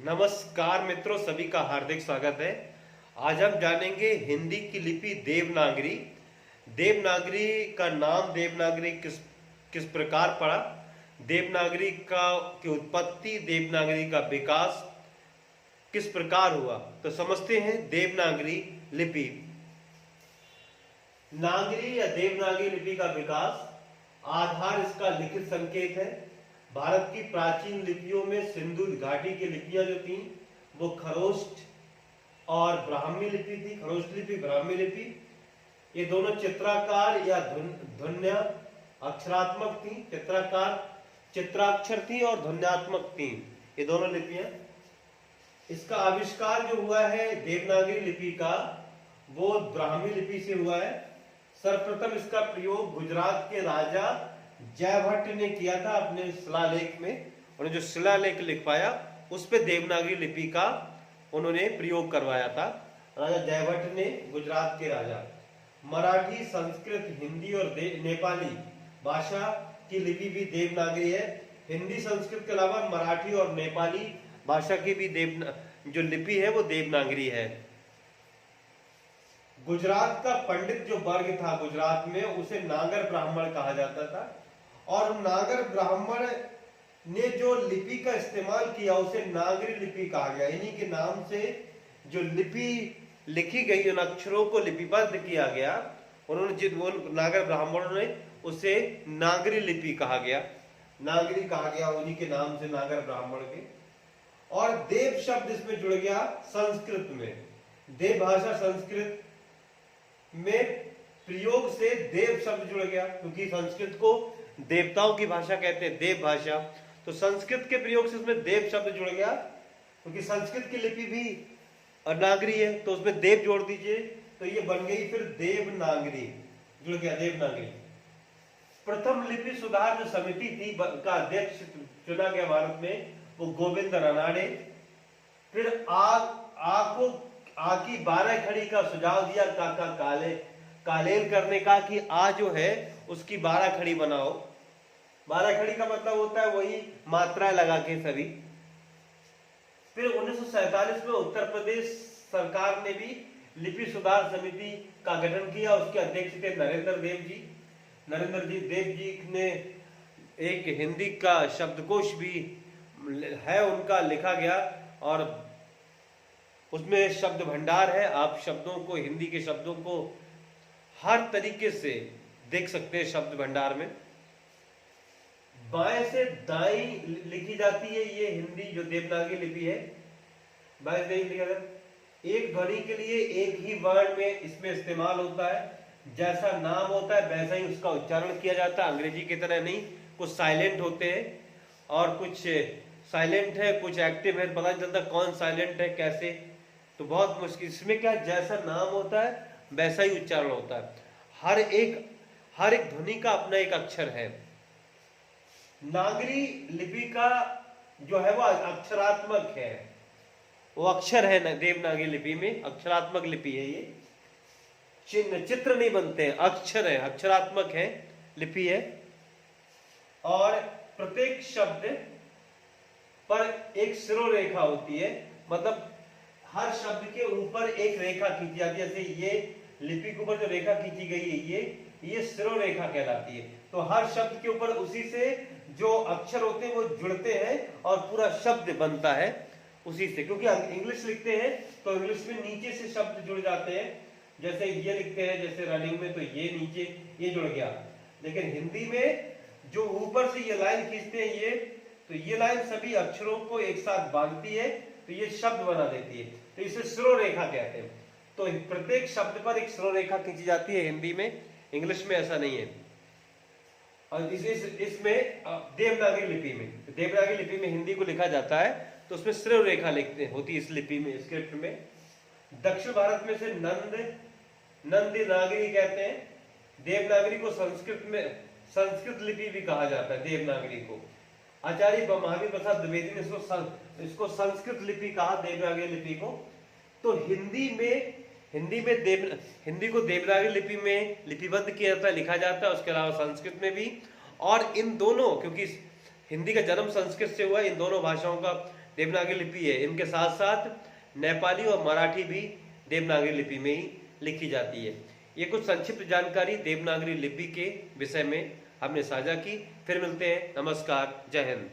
नमस्कार मित्रों, सभी का हार्दिक स्वागत है। आज हम जानेंगे हिंदी की लिपि देवनागरी। देवनागरी का नाम देवनागरी किस किस प्रकार पड़ा, देवनागरी का की उत्पत्ति, देवनागरी का विकास किस प्रकार हुआ, तो समझते हैं देवनागरी लिपि। नागरी या देवनागरी लिपि का विकास, आधार इसका लिखित संकेत है। भारत की प्राचीन लिपियों में सिंधु घाटी की लिपियां जो थी वो खरोष्ठ और ब्राह्मी लिपि थी। खरोष्ठ लिपि, ब्राह्मी लिपि, ये दोनों चित्राकार या ध्वन्य अक्षरात्मक थी। चित्राकार चित्राक्षर थी और ध्वन्यात्मक थी, ये दोनों लिपियां। इसका आविष्कार जो हुआ है देवनागरी लिपि का, वो ब्राह्मी लिपि से हुआ है। सर्वप्रथम इसका प्रयोग गुजरात के राजा जयभट्ट ने किया था अपने शिलालेख में। उन्होंने जो शिलालेख लिख पाया उस पे देवनागरी लिपि का उन्होंने प्रयोग करवाया था, राजा जयभट्ट ने, गुजरात के राजा। मराठी, संस्कृत, हिंदी और नेपाली भाषा की लिपि भी देवनागरी है। हिंदी संस्कृत के अलावा मराठी और नेपाली भाषा की भी जो लिपि है वो देवनागरी है। गुजरात का पंडित जो वर्ग था गुजरात में, उसे नागर ब्राह्मण कहा जाता था, और नागर ब्राह्मण ने जो लिपि का इस्तेमाल किया उसे नागरी लिपि कहा गया। इन्हीं के नाम से जो लिपि लिखी गई, उन अक्षरों को लिपिबद्ध किया गया, उन्होंने वो नागर ब्राह्मणों ने उसे नागरी लिपि कहा गया, नागरी कहा गया उन्हीं के नाम से, नागर ब्राह्मण के। और देव शब्द इसमें जुड़ गया संस्कृत में। देव भाषा संस्कृत में प्रयोग से देव शब्द जुड़ गया, क्योंकि संस्कृत को देवताओं की भाषा कहते हैं, देव भाषा। तो संस्कृत के प्रयोग से उसमें देव शब्द जुड़ गया, क्योंकि संस्कृत की लिपि भी नागरी है, तो उसमें देव जोड़ दीजिए तो ये बन गई फिर देवनागरी, जुड़ गया देवनागरी। प्रथम लिपि सुधार जो समिति थी का अध्यक्ष चुना गया भारत में, वो गोविंद रानाडे। फिर आ की 12 खड़ी का सुझाव दिया काका कालेल करने का, कि आ जो है उसकी 12 खड़ी बनाओ। 12 खड़ी का मतलब होता है वही मात्रा लगा के सभी। फिर 1947 में उत्तर प्रदेश सरकार ने भी लिपि सुधार समिति का गठन किया। उसके अध्यक्ष थे नरेंद्र देव जी ने एक हिंदी का शब्दकोश भी है उनका लिखा गया, और उसमें शब्द भंडार है। आप शब्दों को, हिंदी के शब्दों को हर तरीके से देख सकते हैं शब्द भंडार में। बाएं से दाएं लिखी जाती है ये हिंदी जो देवनागरी लिपि है, बाएं से दाएं लिखा जाता है। एक ध्वनि के लिए एक ही वर्ण में इसमें इस्तेमाल होता है। जैसा नाम होता है वैसा ही उसका उच्चारण किया जाता है, अंग्रेजी की तरह नहीं। कुछ साइलेंट होते हैं और कुछ साइलेंट है, कुछ एक्टिव है, पता नहीं चलता कौन साइलेंट है कैसे, तो बहुत मुश्किल। इसमें क्या, जैसा नाम होता है वैसा ही उच्चारण होता है। हर एक ध्वनि का अपना एक अक्षर है। नागरी लिपि का जो है वो अक्षरात्मक है, वो अक्षर है। देवनागरी लिपि में अक्षरात्मक लिपि है ये, चिन्ह चित्र नहीं बनते हैं, अक्षर है, अक्षरात्मक है, लिपि है। और प्रत्येक शब्द पर एक शिरोरेखा होती है, मतलब हर शब्द के ऊपर एक रेखा खींची जाती है। जैसे ये लिपि के ऊपर जो रेखा खींची गई है ये शिरोरेखा कहलाती है। तो हर शब्द के ऊपर उसी से जो अक्षर होते हैं वो जुड़ते हैं और पूरा शब्द बनता है उसी से। क्योंकि इंग्लिश लिखते हैं तो इंग्लिश में नीचे से शब्द जुड़ जाते हैं, जैसे ये लिखते हैं, जैसे रनिंग में, तो ये नीचे ये जुड़ गया। लेकिन हिंदी में जो ऊपर से ये लाइन खींचते हैं ये, तो ये लाइन सभी अक्षरों को एक साथ बांधती है, तो ये शब्द बना देती है, तो इसे शिरोरेखा कहते हैं। तो प्रत्येक शब्द पर एक शिरोरेखा खींची जाती है हिंदी में, इंग्लिश में ऐसा नहीं है। और इसमें देवनागरी लिपि में हिंदी को लिखा जाता है तो उसमें शिरोरेखा लिखते होती है इस लिपि में, स्क्रिप्ट में। दक्षिण भारत में से नंदी नागरी कहते हैं। देवनागरी को संस्कृत लिपि भी कहा जाता है देवनागरी को। आचार्य महावीर प्रसाद द्विवेदी ने इसको संस्कृत लिपि कहा, देवनागरी लिपि को। तो हिंदी को देवनागरी लिपि में लिपिबद्ध किया जाता है, लिखा जाता है, उसके अलावा संस्कृत में भी। और इन दोनों, क्योंकि हिंदी का जन्म संस्कृत से हुआ, इन दोनों भाषाओं का देवनागरी लिपि है। इनके साथ साथ नेपाली और मराठी भी देवनागरी लिपि में ही लिखी जाती है। ये कुछ संक्षिप्त जानकारी देवनागरी लिपि के विषय में हमने साझा की। फिर मिलते हैं। नमस्कार, जय हिंद।